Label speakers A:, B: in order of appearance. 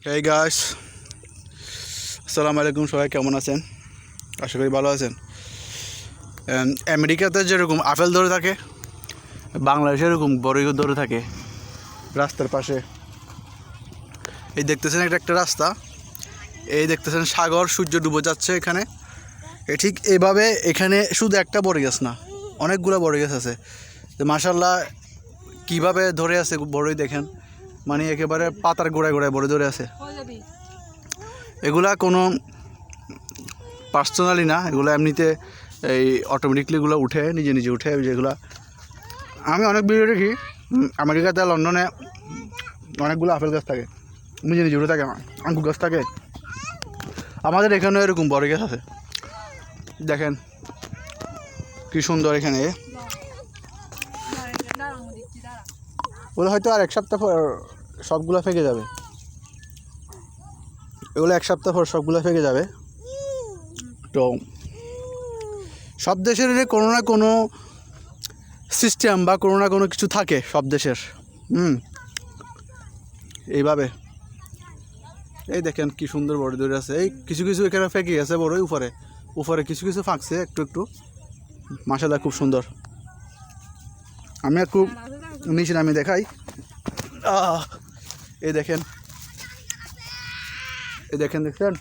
A: Hey guys, আসসালামু আলাইকুম। সবাই কেমন আছেন? আশা করি ভালো আছেন। আমেরিকাতে যেরকম আপেল ধরে থাকে, বাংলাদেশে এরকম বড়ই ধরে থাকে রাস্তার পাশে। এই দেখতেছেন একটা একটা রাস্তা, এই দেখতেছেন সাগর, সূর্য ডুবে যাচ্ছে এখানে। ঠিক এইভাবে এখানে শুধু একটা বড় গাছ না, অনেকগুলো বড় গাছ আছে। তো মাশাল্লাহ কীভাবে ধরে আছে বড়ই দেখেন, মানে একেবারে পাতার গোড়ায় গোড়ায় বড় ধরে আছে। এগুলা কোনো পার্সোনালি না, এগুলো এমনিতে এই অটোমেটিকলি এগুলো উঠে, নিজে নিজে উঠে। যেগুলো আমি অনেক ভিডিও দেখি, আমেরিকাতে লন্ডনে অনেকগুলো আপেল গাছ থাকে, নিজে নিজে উঠে থাকে, আঙ্গুর গাছ থাকে। আমাদের এখানেও এরকম বড় গাছ আছে, দেখেন কি সুন্দর। এখানে ওগুলো হয়তো আর এক সপ্তাহ পর সবগুলো ফেঁকে যাবে, এগুলো এক সপ্তাহ পর সবগুলো ফেঁকে যাবে। তো সব দেশের কোনো না কোনো সিস্টেম বা কোনো না কোনো কিছু থাকে সব দেশের। এইভাবে এই দেখেন কি সুন্দর বড় ধরে আছে। এই কিছু কিছু এখানে ফেঁকে গেছে বড়ই, উপরে উপরে কিছু কিছু ফাঁকছে একটু একটু। মাশাআল্লাহ খুব সুন্দর। আমি একটু নিচে আমি দেখাই। এই দেখেন, এই দেখেন, দেখছেন?